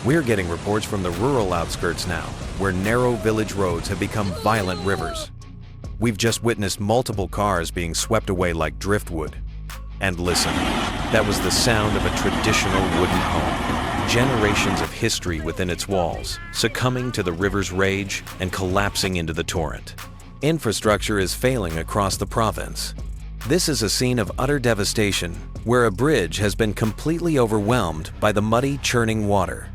We're getting reports from the rural outskirts now, where narrow village roads have become violent rivers. We've just witnessed multiple cars being swept away like driftwood. And listen, that was the sound of a traditional wooden home. Generations of history within its walls, succumbing to the river's rage and collapsing into the torrent. Infrastructure is failing across the province. This is a scene of utter devastation, where a bridge has been completely overwhelmed by the muddy, churning water.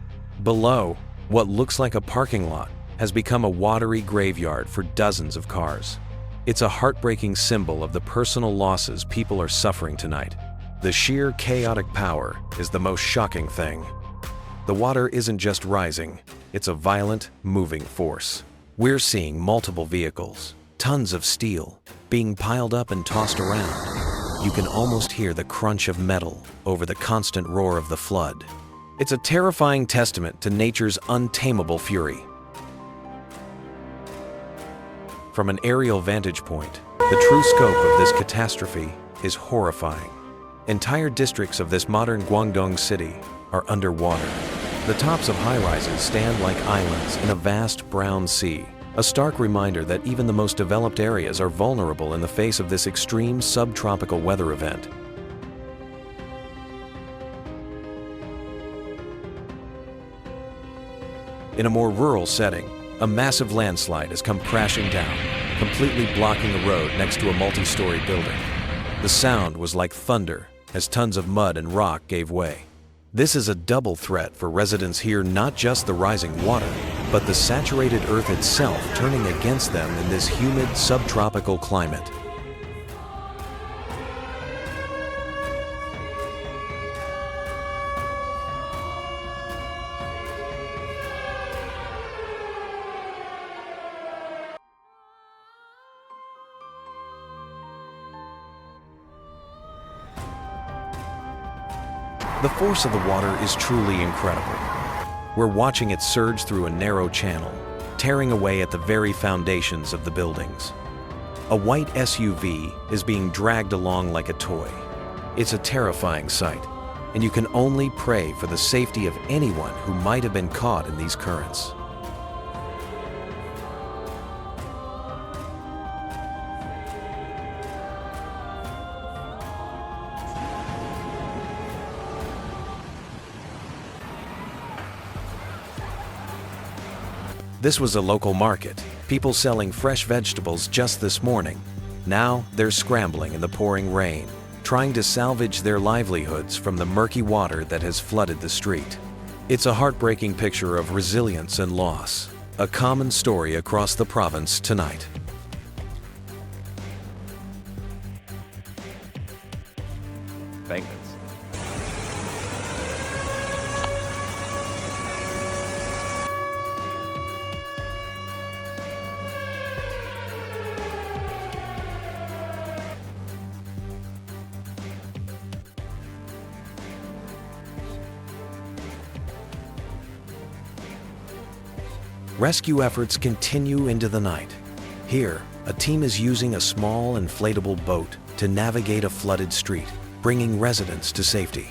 Below, what looks like a parking lot has become a watery graveyard for dozens of cars. It's a heartbreaking symbol of the personal losses people are suffering tonight. The sheer chaotic power is the most shocking thing. The water isn't just rising, it's a violent, moving force. We're seeing multiple vehicles, tons of steel, being piled up and tossed around. You can almost hear the crunch of metal over the constant roar of the flood. It's a terrifying testament to nature's untamable fury. From an aerial vantage point, the true scope of this catastrophe is horrifying. Entire districts of this modern Guangdong city are underwater. The tops of high-rises stand like islands in a vast brown sea, a stark reminder that even the most developed areas are vulnerable in the face of this extreme subtropical weather event. In a more rural setting, a massive landslide has come crashing down, completely blocking the road next to a multi-story building. The sound was like thunder as tons of mud and rock gave way. This is a double threat for residents here, not just the rising water, but the saturated earth itself turning against them in this humid subtropical climate. The force of the water is truly incredible. We're watching it surge through a narrow channel, tearing away at the very foundations of the buildings. A white SUV is being dragged along like a toy. It's a terrifying sight, and you can only pray for the safety of anyone who might have been caught in these currents. This was a local market, people selling fresh vegetables just this morning. Now they're scrambling in the pouring rain, trying to salvage their livelihoods from the murky water that has flooded the street. It's a heartbreaking picture of resilience and loss, a common story across the province tonight. Thanks. Rescue efforts continue into the night. Here, a team is using a small inflatable boat to navigate a flooded street, bringing residents to safety.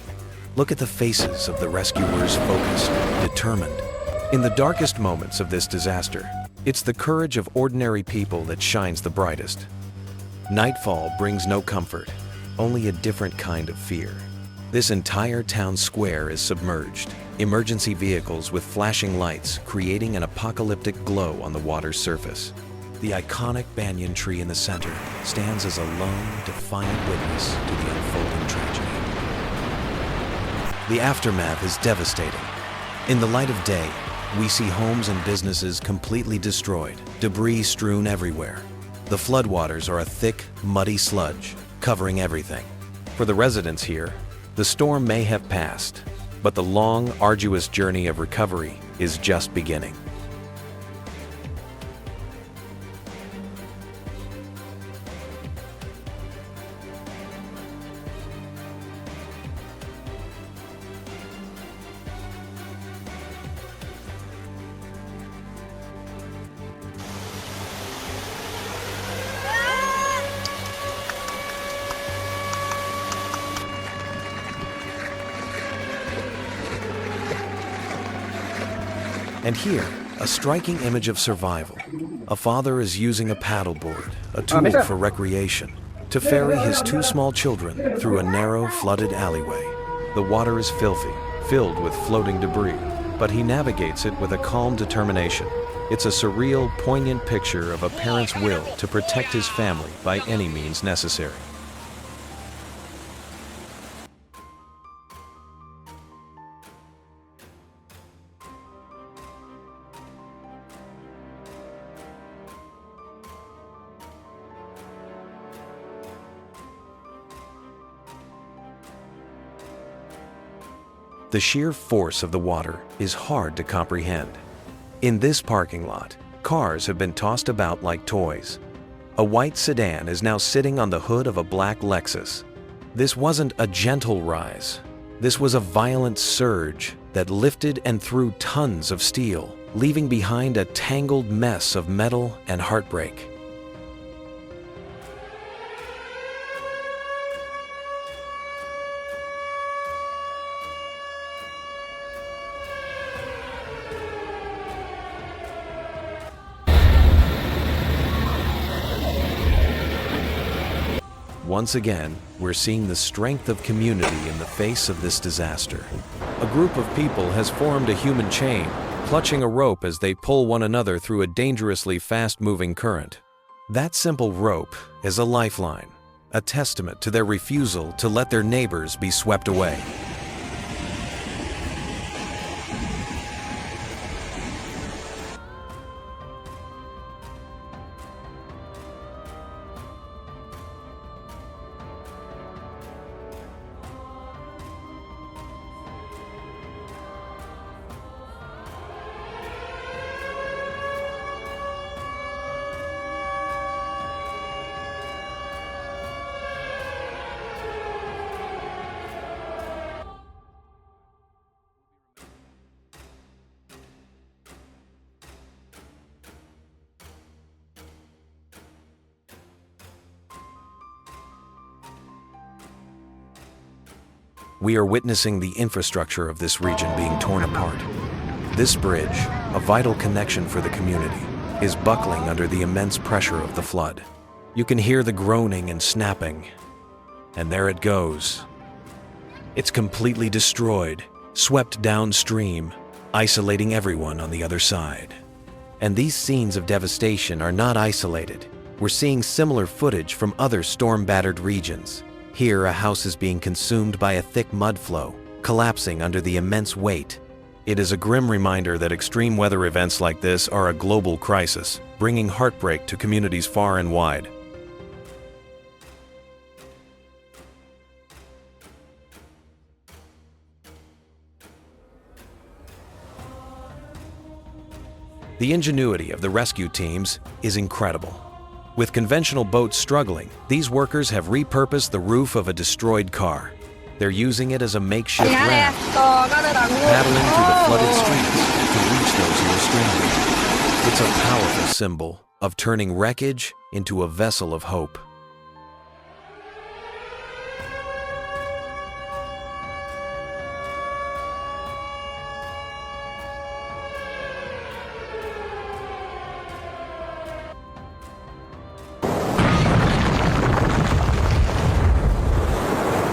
Look at the faces of the rescuers, focused, determined. In the darkest moments of this disaster, it's the courage of ordinary people that shines the brightest. Nightfall brings no comfort, only a different kind of fear. This entire town square is submerged, emergency vehicles with flashing lights creating an apocalyptic glow on the water's surface. The iconic banyan tree in the center stands as a lone, defiant witness to the unfolding tragedy. The aftermath is devastating. In the light of day, we see homes and businesses completely destroyed, debris strewn everywhere. The floodwaters are a thick, muddy sludge, covering everything. For the residents here, the storm may have passed, but the long, arduous journey of recovery is just beginning. And here, a striking image of survival. A father is using a paddleboard, a tool for recreation, to ferry his two small children through a narrow, flooded alleyway. The water is filthy, filled with floating debris, but he navigates it with a calm determination. It's a surreal, poignant picture of a parent's will to protect his family by any means necessary. The sheer force of the water is hard to comprehend. In this parking lot, cars have been tossed about like toys. A white sedan is now sitting on the hood of a black Lexus. This wasn't a gentle rise. This was a violent surge that lifted and threw tons of steel, leaving behind a tangled mess of metal and heartbreak. Once again, we're seeing the strength of community in the face of this disaster. A group of people has formed a human chain, clutching a rope as they pull one another through a dangerously fast-moving current. That simple rope is a lifeline, a testament to their refusal to let their neighbors be swept away. We are witnessing the infrastructure of this region being torn apart. This bridge, a vital connection for the community, is buckling under the immense pressure of the flood. You can hear the groaning and snapping, and there it goes. It's completely destroyed, swept downstream, isolating everyone on the other side. And these scenes of devastation are not isolated. We're seeing similar footage from other storm-battered regions. Here, a house is being consumed by a thick mud flow, collapsing under the immense weight. It is a grim reminder that extreme weather events like this are a global crisis, bringing heartbreak to communities far and wide. The ingenuity of the rescue teams is incredible. With conventional boats struggling, these workers have repurposed the roof of a destroyed car. They're using it as a makeshift raft, paddling through the flooded streets to reach those who are stranded. It's a powerful symbol of turning wreckage into a vessel of hope.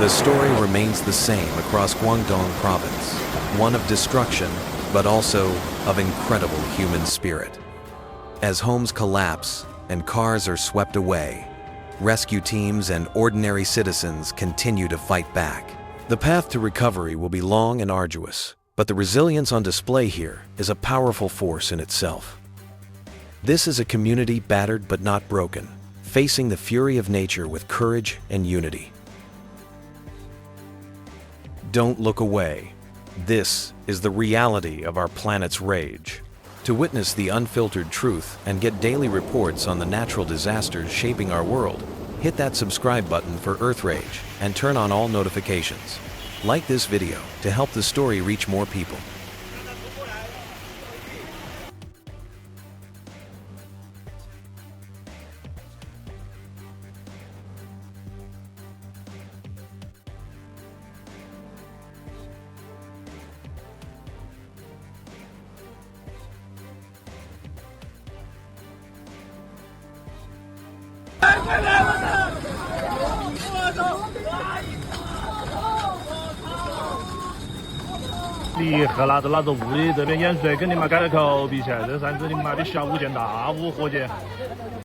The story remains the same across Guangdong province, one of destruction, but also of incredible human spirit. As homes collapse and cars are swept away, rescue teams and ordinary citizens continue to fight back. The path to recovery will be long and arduous, but the resilience on display here is a powerful force in itself. This is a community battered but not broken, facing the fury of nature with courage and unity. Don't look away. This is the reality of our planet's rage. To witness the unfiltered truth and get daily reports on the natural disasters shaping our world, hit that subscribe button for Earth Rage and turn on all notifications. Like this video to help the story reach more people. 你喝拿着屋里这边淹水，跟你妈开了口鼻去，这啥子你妈的小巫见大巫，伙计。